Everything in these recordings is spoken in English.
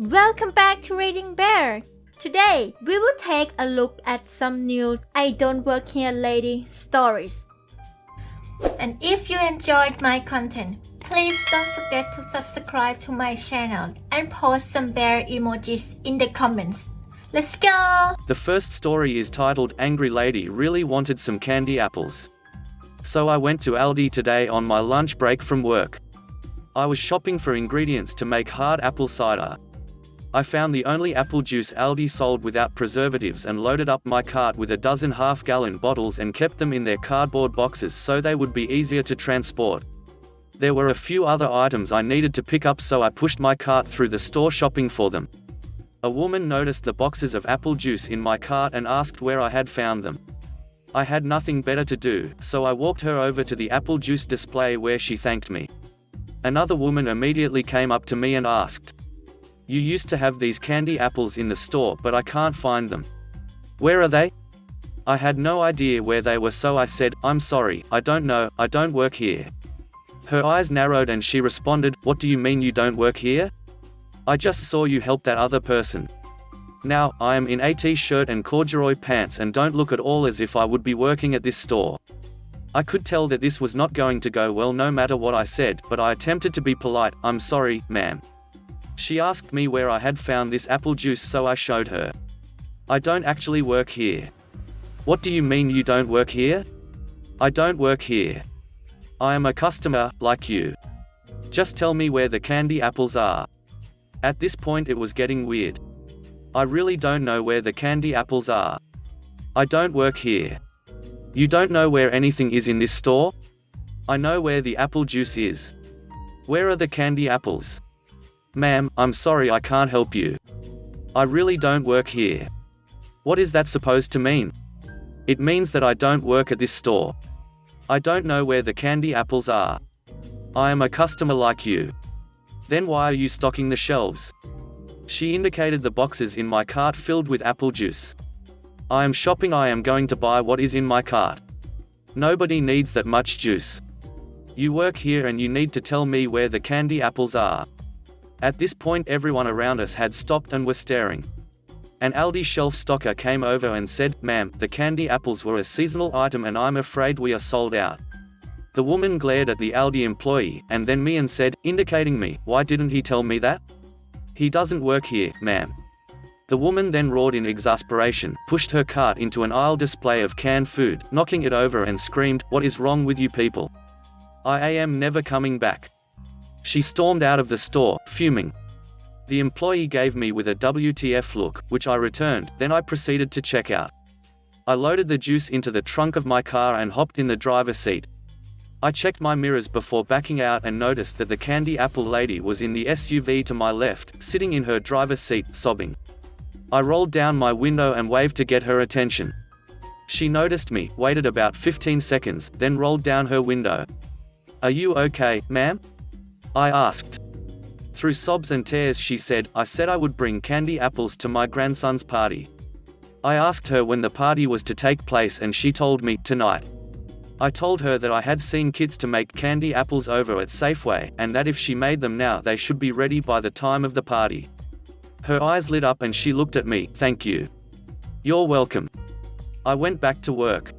Welcome back to ReadingBear. Today, we will take a look at some new IDontWorkHereLady stories. And if you enjoyed my content, please don't forget to subscribe to my channel and post some bear emojis in the comments. Let's go! The first story is titled Angry Lady Really Wanted Some Candy Apples. So I went to Aldi today on my lunch break from work. I was shopping for ingredients to make hard apple cider. I found the only apple juice Aldi sold without preservatives and loaded up my cart with a dozen half-gallon bottles and kept them in their cardboard boxes so they would be easier to transport. There were a few other items I needed to pick up, so I pushed my cart through the store shopping for them. A woman noticed the boxes of apple juice in my cart and asked where I had found them. I had nothing better to do, so I walked her over to the apple juice display where she thanked me. Another woman immediately came up to me and asked, "You used to have these candy apples in the store, but I can't find them. Where are they?" I had no idea where they were, so I said, "I'm sorry, I don't know, I don't work here." Her eyes narrowed and she responded, "What do you mean you don't work here? I just saw you help that other person. Now, I am in a t-shirt and corduroy pants and don't look at all as if I would be working at this store." I could tell that this was not going to go well no matter what I said, but I attempted to be polite. "I'm sorry, ma'am." She asked me where I had found this apple juice, so I showed her. "I don't actually work here." "What do you mean you don't work here?" "I don't work here. I am a customer, like you. Just tell me where the candy apples are." At this point it was getting weird. "I really don't know where the candy apples are. I don't work here." "You don't know where anything is in this store?" "I know where the apple juice is." "Where are the candy apples?" "Ma'am, I'm sorry, I can't help you. I really don't work here." "What is that supposed to mean?" "It means that I don't work at this store. I don't know where the candy apples are. I am a customer like you." "Then why are you stocking the shelves?" She indicated the boxes in my cart filled with apple juice. "I am shopping, I am going to buy what is in my cart. Nobody needs that much juice. You work here and you need to tell me where the candy apples are." At this point everyone around us had stopped and were staring. An Aldi shelf stocker came over and said, "Ma'am, the candy apples were a seasonal item and I'm afraid we are sold out." The woman glared at the Aldi employee, and then me, and said, indicating me, "Why didn't he tell me that? He doesn't work here, ma'am." The woman then roared in exasperation, pushed her cart into an aisle display of canned food, knocking it over, and screamed, "What is wrong with you people? I am never coming back." She stormed out of the store, fuming. The employee gave me with a WTF look, which I returned, then I proceeded to check out. I loaded the juice into the trunk of my car and hopped in the driver's seat. I checked my mirrors before backing out and noticed that the candy apple lady was in the SUV to my left, sitting in her driver's seat, sobbing. I rolled down my window and waved to get her attention. She noticed me, waited about 15 seconds, then rolled down her window. "Are you okay, ma'am?" I asked. Through sobs and tears she said, "I said I would bring candy apples to my grandson's party." I asked her when the party was to take place and she told me, "Tonight." I told her that I had seen kids to make candy apples over at Safeway, and that if she made them now they should be ready by the time of the party. Her eyes lit up and she looked at me. "Thank you." "You're welcome." I went back to work.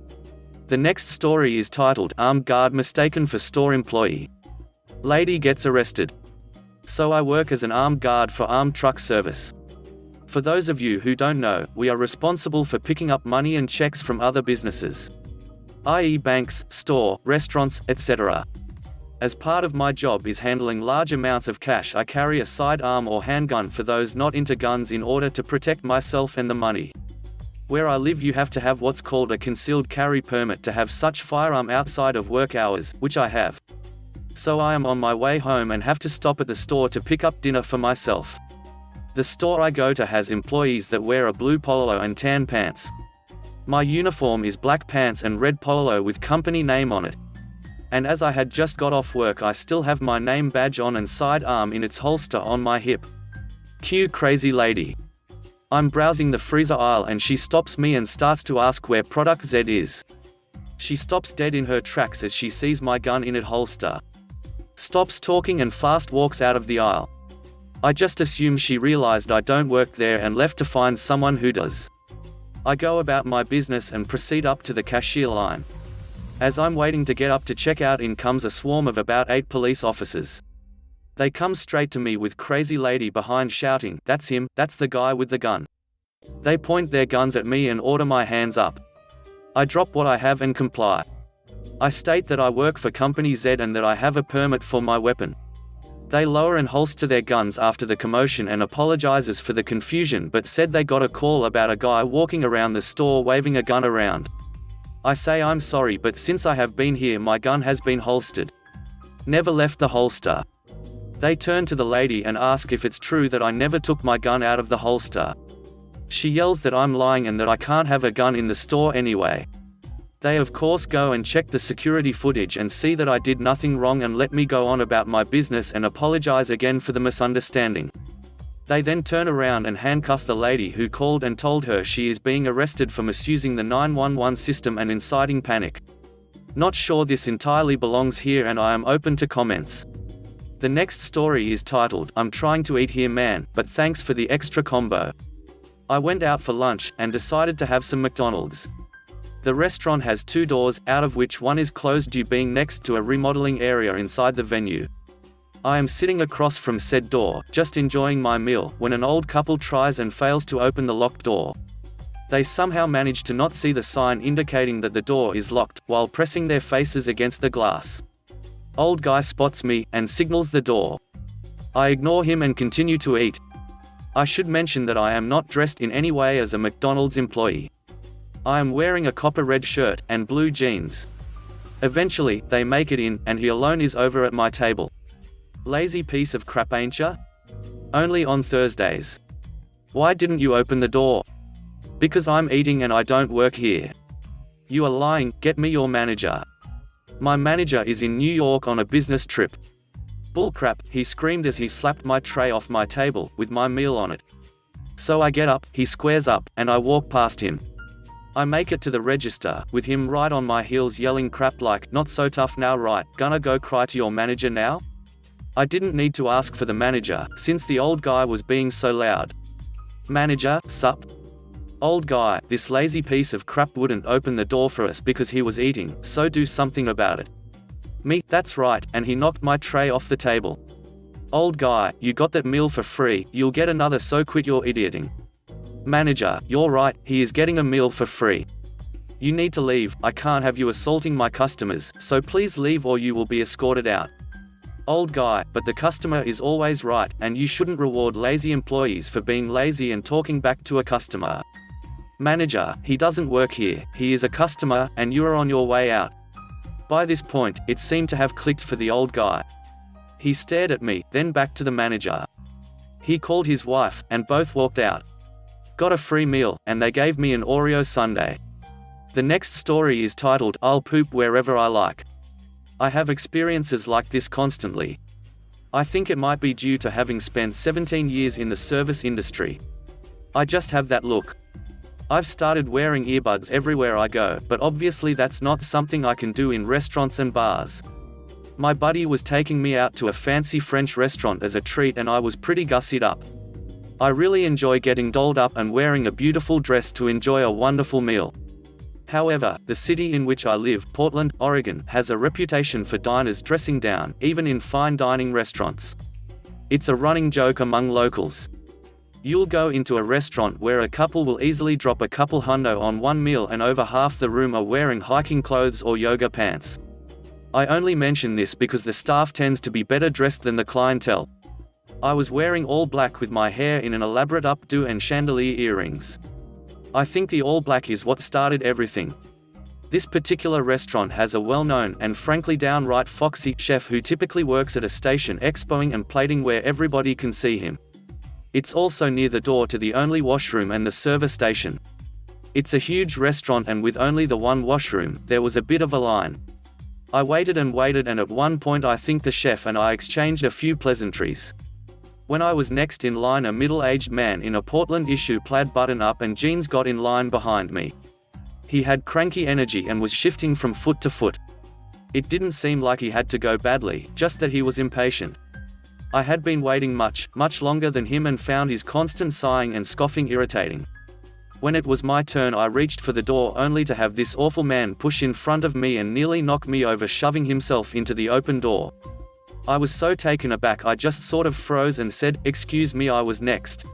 The next story is titled Armed Guard Mistaken for Store Employee. Lady gets arrested. So I work as an armed guard for Armed Truck Service. For those of you who don't know, we are responsible for picking up money and checks from other businesses, i.e. banks, store, restaurants, etc. As part of my job is handling large amounts of cash, I carry a sidearm or handgun for those not into guns in order to protect myself and the money. Where I live you have to have what's called a concealed carry permit to have such firearm outside of work hours, which I have. So I am on my way home and have to stop at the store to pick up dinner for myself. The store I go to has employees that wear a blue polo and tan pants. My uniform is black pants and red polo with company name on it. And as I had just got off work I still have my name badge on and sidearm in its holster on my hip. Cue crazy lady. I'm browsing the freezer aisle and she stops me and starts to ask where product Z is. She stops dead in her tracks as she sees my gun in its holster. Stops talking and fast walks out of the aisle. I just assume she realized I don't work there and left to find someone who does. I go about my business and proceed up to the cashier line. As I'm waiting to get up to check out, in comes a swarm of about 8 police officers. They come straight to me with crazy lady behind shouting, "That's him, that's the guy with the gun." They point their guns at me and order my hands up. I drop what I have and comply. I state that I work for Company Z and that I have a permit for my weapon. They lower and holster their guns after the commotion and apologizes for the confusion, but said they got a call about a guy walking around the store waving a gun around. I say I'm sorry, but since I have been here my gun has been holstered. Never left the holster. They turn to the lady and ask if it's true that I never took my gun out of the holster. She yells that I'm lying and that I can't have a gun in the store anyway. They of course go and check the security footage and see that I did nothing wrong and let me go on about my business and apologize again for the misunderstanding. They then turn around and handcuff the lady who called and told her she is being arrested for misusing the 911 system and inciting panic. Not sure this entirely belongs here and I am open to comments. The next story is titled, "I'm trying to eat here man, but thanks for the extra combo." I went out for lunch and decided to have some McDonald's. The restaurant has 2 doors, out of which one is closed due being next to a remodeling area inside the venue. I am sitting across from said door, just enjoying my meal, when an old couple tries and fails to open the locked door. They somehow manage to not see the sign indicating that the door is locked, while pressing their faces against the glass. Old guy spots me, and signals the door. I ignore him and continue to eat. I should mention that I am not dressed in any way as a McDonald's employee. I am wearing a copper red shirt, and blue jeans. Eventually, they make it in, and he alone is over at my table. Lazy piece of crap, ain't ya? Only on Thursdays. Why didn't you open the door? Because I'm eating and I don't work here. You are lying, get me your manager. My manager is in New York on a business trip. Bullcrap, he screamed as he slapped my tray off my table, with my meal on it. So I get up, he squares up, and I walk past him. I make it to the register, with him right on my heels yelling crap like, "Not so tough now, right, gonna go cry to your manager now?" I didn't need to ask for the manager, since the old guy was being so loud. "Manager, sup?" "Old guy, this lazy piece of crap wouldn't open the door for us because he was eating, so do something about it." Me, "That's right," and he knocked my tray off the table. "Old guy, you got that meal for free, you'll get another, so quit your idioting." "Manager, you're right, he is getting a meal for free. You need to leave, I can't have you assaulting my customers, so please leave or you will be escorted out." Old guy, "But the customer is always right, and you shouldn't reward lazy employees for being lazy and talking back to a customer." Manager, "He doesn't work here, he is a customer, and you are on your way out." By this point, it seemed to have clicked for the old guy. He stared at me, then back to the manager. He called his wife, and both walked out. Got a free meal, and they gave me an Oreo sundae. The next story is titled, "I'll poop wherever I like." I have experiences like this constantly. I think it might be due to having spent 17 years in the service industry. I just have that look. I've started wearing earbuds everywhere I go, but obviously that's not something I can do in restaurants and bars. My buddy was taking me out to a fancy French restaurant as a treat and I was pretty gussied up. I really enjoy getting dolled up and wearing a beautiful dress to enjoy a wonderful meal. However, the city in which I live, Portland, Oregon, has a reputation for diners dressing down, even in fine dining restaurants. It's a running joke among locals. You'll go into a restaurant where a couple will easily drop a couple hundo on one meal and over half the room are wearing hiking clothes or yoga pants. I only mention this because the staff tends to be better dressed than the clientele. I was wearing all black with my hair in an elaborate updo and chandelier earrings. I think the all black is what started everything. This particular restaurant has a well-known and frankly downright foxy chef who typically works at a station expoing and plating where everybody can see him. It's also near the door to the only washroom and the service station. It's a huge restaurant and with only the one washroom, there was a bit of a line. I waited and waited and at one point I think the chef and I exchanged a few pleasantries. When I was next in line, a middle-aged man in a Portland issue plaid button-up and jeans got in line behind me. He had cranky energy and was shifting from foot to foot. It didn't seem like he had to go badly, just that he was impatient. I had been waiting much longer than him and found his constant sighing and scoffing irritating. When it was my turn, I reached for the door only to have this awful man push in front of me and nearly knock me over, shoving himself into the open door. I was so taken aback I just sort of froze and said, "Excuse me, I was next."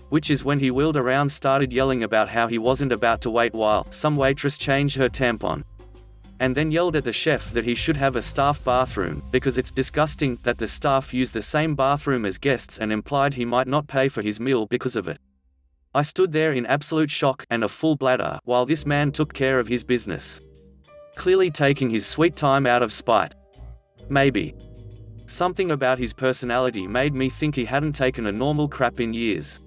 Which is when he wheeled around, started yelling about how he wasn't about to wait while some waitress changed her tampon. And then yelled at the chef that he should have a staff bathroom, because it's disgusting that the staff use the same bathroom as guests, and implied he might not pay for his meal because of it. I stood there in absolute shock and a full bladder while this man took care of his business. Clearly taking his sweet time out of spite. Maybe. Something about his personality made me think he hadn't taken a normal crap in years.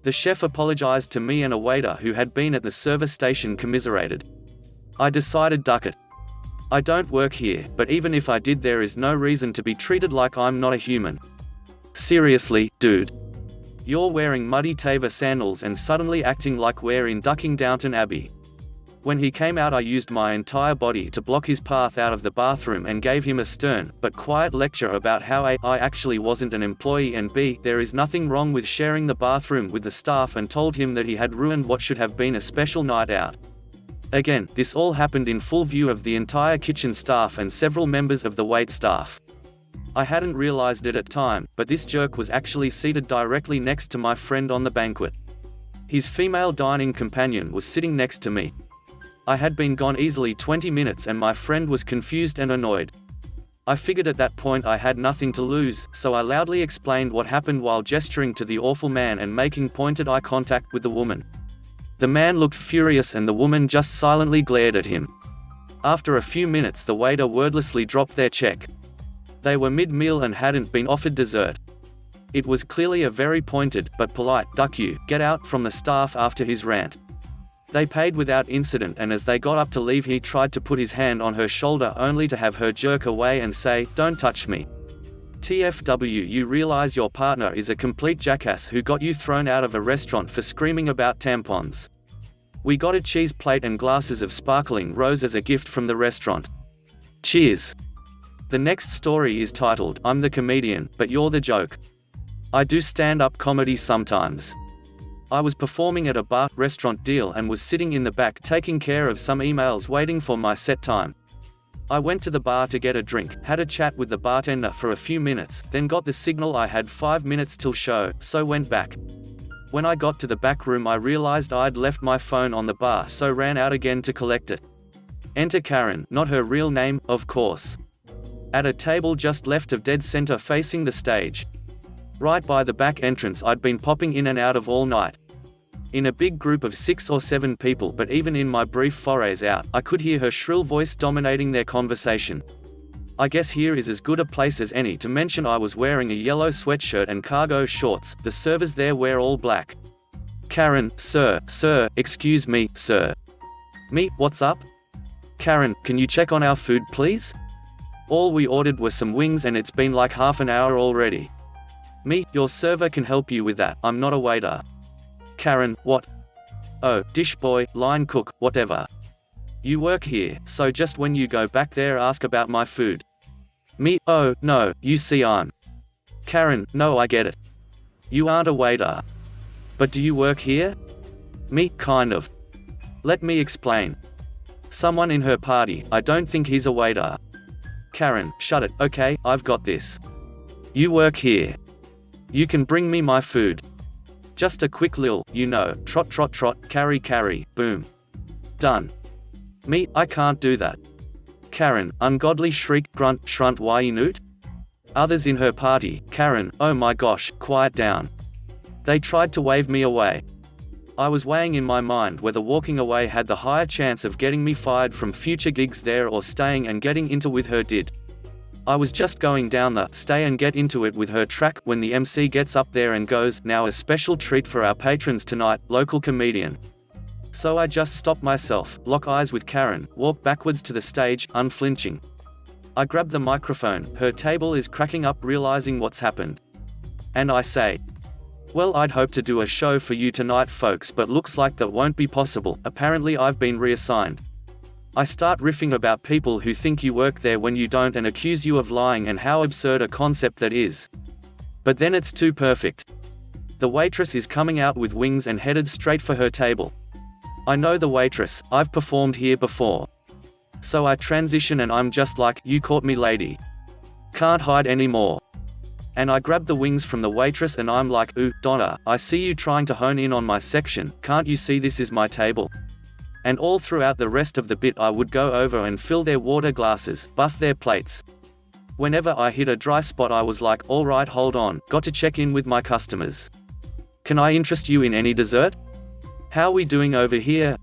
The chef apologized to me, and a waiter who had been at the service station commiserated. I decided, duck it. I don't work here, but even if I did, there is no reason to be treated like I'm not a human. Seriously, dude. You're wearing muddy Tava sandals and suddenly acting like we're in Ducking Downton Abbey. When he came out, I used my entire body to block his path out of the bathroom and gave him a stern but quiet lecture about how A, I actually wasn't an employee, and B, there is nothing wrong with sharing the bathroom with the staff, and told him that he had ruined what should have been a special night out. Again, this all happened in full view of the entire kitchen staff and several members of the wait staff. I hadn't realized it at time, but this jerk was actually seated directly next to my friend on the banquet. His female dining companion was sitting next to me. I had been gone easily 20 minutes and my friend was confused and annoyed. I figured at that point I had nothing to lose, so I loudly explained what happened while gesturing to the awful man and making pointed eye contact with the woman. The man looked furious and the woman just silently glared at him. After a few minutes, the waiter wordlessly dropped their check. They were mid-meal and hadn't been offered dessert. It was clearly a very pointed, but polite, "Duck you, get out," from the staff after his rant. They paid without incident, and as they got up to leave, he tried to put his hand on her shoulder only to have her jerk away and say, "Don't touch me. TFW, you realize your partner is a complete jackass who got you thrown out of a restaurant for screaming about tampons. We got a cheese plate and glasses of sparkling rose as a gift from the restaurant. Cheers." The next story is titled, "I'm the comedian, but you're the joke." I do stand-up comedy sometimes. I was performing at a bar-restaurant deal and was sitting in the back taking care of some emails waiting for my set time. I went to the bar to get a drink, had a chat with the bartender for a few minutes, then got the signal I had 5 minutes till show, so went back. When I got to the back room, I realized I'd left my phone on the bar, so ran out again to collect it. Enter Karen, not her real name, of course. At a table just left of dead center facing the stage. Right by the back entrance I'd been popping in and out of all night. In a big group of 6 or 7 people, but even in my brief forays out, I could hear her shrill voice dominating their conversation. I guess here is as good a place as any to mention I was wearing a yellow sweatshirt and cargo shorts. The servers there wear all black. Karen, sir, excuse me, sir. Me, what's up? Karen, can you check on our food please? All we ordered were some wings and it's been like half an hour already. Me, your server can help you with that, I'm not a waiter. Karen, what? Oh, dish boy, line cook, whatever. You work here, so just when you go back there ask about my food. Me, oh, no, you see I'm. Karen, no, I get it. You aren't a waiter. But do you work here? Me, kind of. Let me explain. Someone in her party, I don't think he's a waiter. Karen, shut it, okay, I've got this. You work here. You can bring me my food. Just a quick lil, you know, trot trot trot, carry carry, boom. Done. Me, I can't do that. Karen, ungodly shriek, grunt, shrunt, why noot? Others in her party, Karen, oh my gosh, quiet down. They tried to wave me away. I was weighing in my mind whether walking away had the higher chance of getting me fired from future gigs there or staying and getting into with her did. I was just going down the stay and get into it with her track when the MC gets up there and goes, "Now a special treat for our patrons tonight, local comedian." So I just stop myself, lock eyes with Karen, walk backwards to the stage, unflinching. I grab the microphone, her table is cracking up realizing what's happened. And I say, "Well, I'd hope to do a show for you tonight folks, but looks like that won't be possible, apparently I've been reassigned." I start riffing about people who think you work there when you don't and accuse you of lying and how absurd a concept that is. But then it's too perfect. The waitress is coming out with wings and headed straight for her table. I know the waitress, I've performed here before. So I transition and I'm just like, you caught me lady. Can't hide anymore. And I grab the wings from the waitress and I'm like, ooh, Donna, I see you trying to hone in on my section, can't you see this is my table? And all throughout the rest of the bit I would go over and fill their water glasses, bust their plates. Whenever I hit a dry spot I was like, alright hold on, got to check in with my customers. Can I interest you in any dessert? How we doing over here?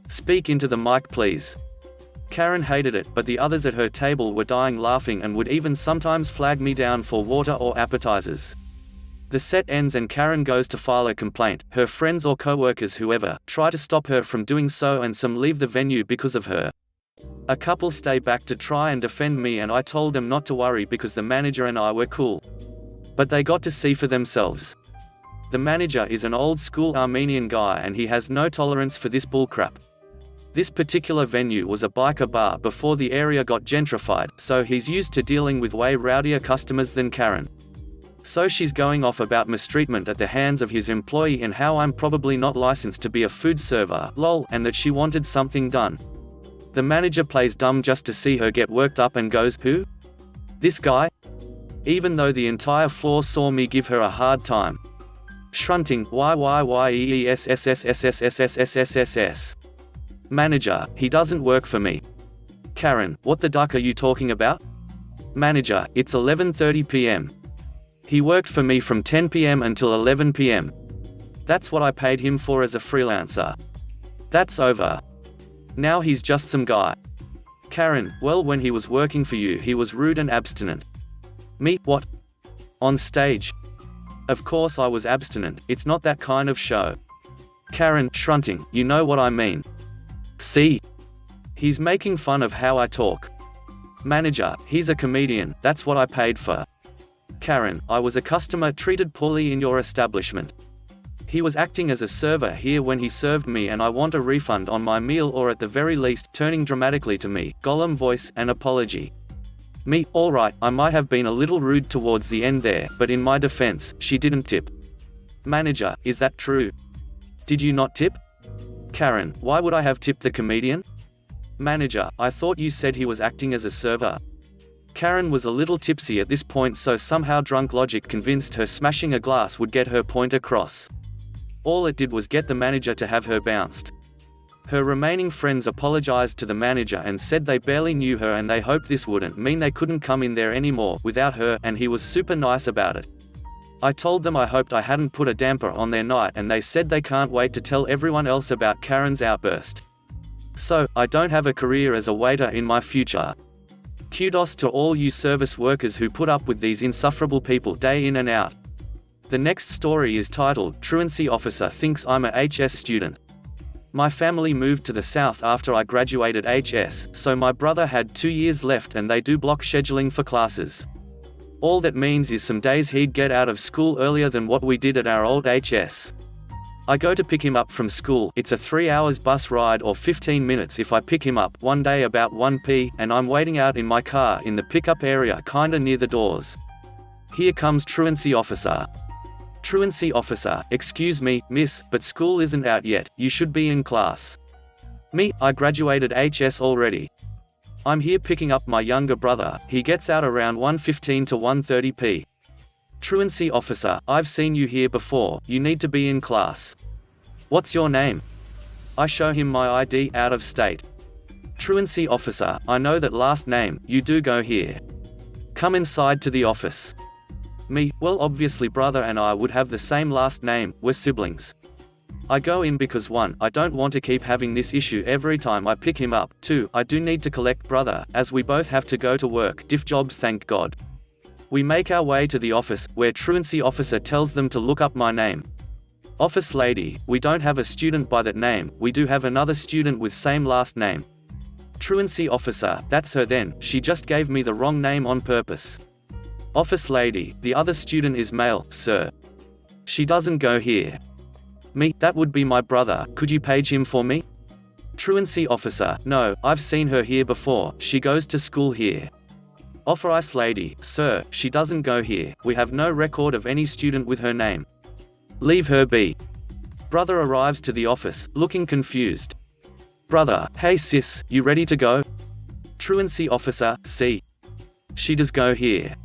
Speak into the mic please. Karen hated it, but the others at her table were dying laughing and would even sometimes flag me down for water or appetizers. The set ends and Karen goes to file a complaint. Her friends or co-workers whoever try to stop her from doing so and some leave the venue because of her. A couple stay back to try and defend me and I told them not to worry because the manager and I were cool. But they got to see for themselves. The manager is an old school Armenian guy and he has no tolerance for this bullcrap. This particular venue was a biker bar before the area got gentrified, so he's used to dealing with way rowdier customers than Karen. So she's going off about mistreatment at the hands of his employee and how I'm probably not licensed to be a food server, lol, and that she wanted something done. The manager plays dumb just to see her get worked up and goes, who? This guy? Even though the entire floor saw me give her a hard time. Shrunting, YYYEESSSSSSSSSSS. Manager, he doesn't work for me. Karen, what the duck are you talking about? Manager, it's 11:30 p.m. He worked for me from 10 p.m. until 11 p.m. That's what I paid him for as a freelancer. That's over. Now he's just some guy. Karen, well when he was working for you he was rude and abstinent. Me, what? On stage? Of course I was abstinent, it's not that kind of show. Karen, shrunting, you know what I mean. See? He's making fun of how I talk. Manager, he's a comedian, that's what I paid for. Karen, I was a customer treated poorly in your establishment. He was acting as a server here when he served me and I want a refund on my meal or at the very least, turning dramatically to me, Gollum voice, an apology. Me, alright, I might have been a little rude towards the end there, but in my defense, she didn't tip. Manager, is that true? Did you not tip? Karen, why would I have tipped the comedian? Manager, I thought you said he was acting as a server. Karen was a little tipsy at this point so somehow drunk logic convinced her smashing a glass would get her point across. All it did was get the manager to have her bounced. Her remaining friends apologized to the manager and said they barely knew her and they hoped this wouldn't mean they couldn't come in there anymore without her, and he was super nice about it. I told them I hoped I hadn't put a damper on their night and they said they can't wait to tell everyone else about Karen's outburst. So, I don't have a career as a waiter in my future. Kudos to all you service workers who put up with these insufferable people day in and out. The next story is titled, Truancy Officer Thinks I'm a HS Student. My family moved to the south after I graduated HS, so my brother had 2 years left and they do block scheduling for classes. All that means is some days he'd get out of school earlier than what we did at our old HS. I go to pick him up from school, it's a 3 hours bus ride or 15 minutes if I pick him up, one day about 1 p, and I'm waiting out in my car in the pickup area kinda near the doors. Here comes Truancy Officer. Truancy Officer, excuse me, miss, but school isn't out yet, you should be in class. Me, I graduated HS already. I'm here picking up my younger brother, he gets out around 1:15 to 1:30 p. Truancy Officer, I've seen you here before, you need to be in class. What's your name? I show him my ID, out of state. Truancy Officer, I know that last name, you do go here. Come inside to the office. Me, well obviously brother and I would have the same last name, we're siblings. I go in because 1, I don't want to keep having this issue every time I pick him up, 2, I do need to collect brother, as we both have to go to work, diff jobs thank God. We make our way to the office, where Truancy Officer tells them to look up my name. Office lady, we don't have a student by that name, we do have another student with same last name. Truancy Officer, that's her then, she just gave me the wrong name on purpose. Office lady, the other student is male, sir. She doesn't go here. Me, that would be my brother, could you page him for me? Truancy Officer, no, I've seen her here before, she goes to school here. Office lady, sir, she doesn't go here. We have no record of any student with her name. Leave her be. Brother arrives to the office, looking confused. Brother, hey sis, you ready to go? Truancy officer, see. She does go here.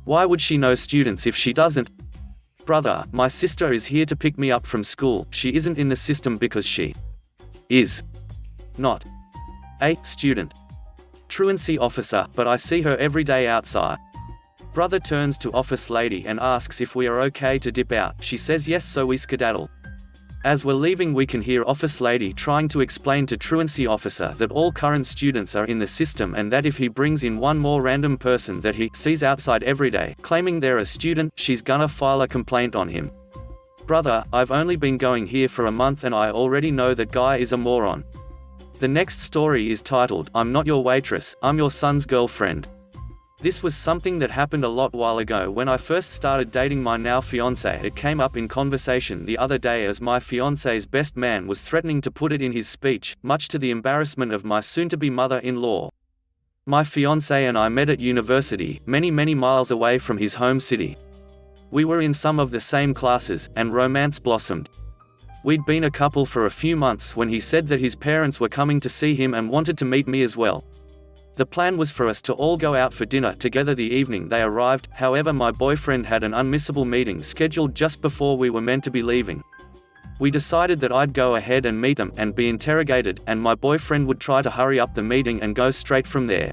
Why would she know students if she doesn't? Brother, my sister is here to pick me up from school. She isn't in the system because she is not a student. Truancy officer, but I see her every day outside. Brother turns to office lady and asks if we are okay to dip out. She says yes, so we skedaddle. As we're leaving, we can hear office lady trying to explain to truancy officer that all current students are in the system and that if he brings in one more random person that he sees outside every day, claiming they're a student, she's gonna file a complaint on him. Brother, I've only been going here for a month and I already know that guy is a moron. The next story is titled, I'm Not Your Waitress, I'm Your Son's Girlfriend. This was something that happened a lot while ago when I first started dating my now fiancé. It came up in conversation the other day as my fiancé's best man was threatening to put it in his speech, much to the embarrassment of my soon-to-be mother-in-law. My fiancé and I met at university, many miles away from his home city. We were in some of the same classes, and romance blossomed. We'd been a couple for a few months when he said that his parents were coming to see him and wanted to meet me as well. The plan was for us to all go out for dinner together the evening they arrived. However, my boyfriend had an unmissable meeting scheduled just before we were meant to be leaving. We decided that I'd go ahead and meet them and be interrogated, and my boyfriend would try to hurry up the meeting and go straight from there.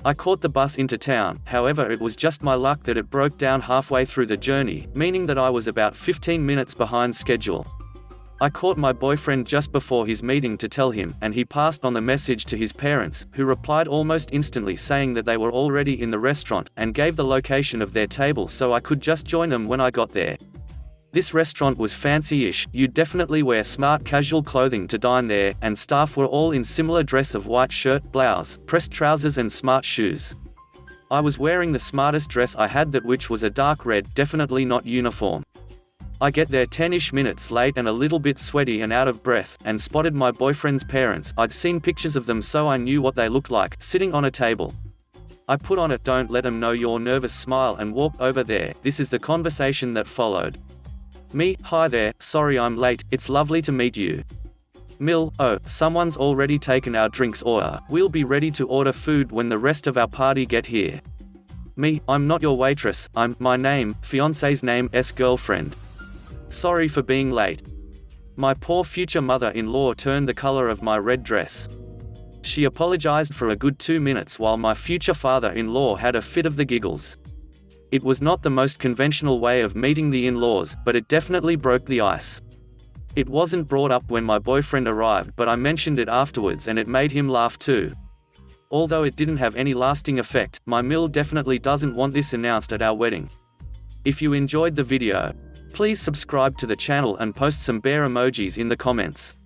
I caught the bus into town. However, it was just my luck that it broke down halfway through the journey, meaning that I was about 15 minutes behind schedule. I caught my boyfriend just before his meeting to tell him, and he passed on the message to his parents, who replied almost instantly saying that they were already in the restaurant, and gave the location of their table so I could just join them when I got there. This restaurant was fancy-ish. You'd definitely wear smart casual clothing to dine there, and staff were all in similar dress of white shirt, blouse, pressed trousers and smart shoes. I was wearing the smartest dress I had, that which was a dark red, definitely not uniform. I get there 10-ish minutes late and a little bit sweaty and out of breath, and spotted my boyfriend's parents. I'd seen pictures of them so I knew what they looked like, sitting on a table. I put on a "don't let them know you're nervous" smile and walked over there. This is the conversation that followed. Me, hi there, sorry I'm late, it's lovely to meet you. Mill, oh, someone's already taken our drinks, or we'll be ready to order food when the rest of our party get here. Me, I'm not your waitress, I'm, my name, fiancé's name, girlfriend. Sorry for being late. My poor future mother-in-law turned the color of my red dress. She apologized for a good 2 minutes while my future father-in-law had a fit of the giggles. It was not the most conventional way of meeting the in-laws, but it definitely broke the ice. It wasn't brought up when my boyfriend arrived, but I mentioned it afterwards and it made him laugh too. Although it didn't have any lasting effect, my mill definitely doesn't want this announced at our wedding. If you enjoyed the video, please subscribe to the channel and post some bear emojis in the comments.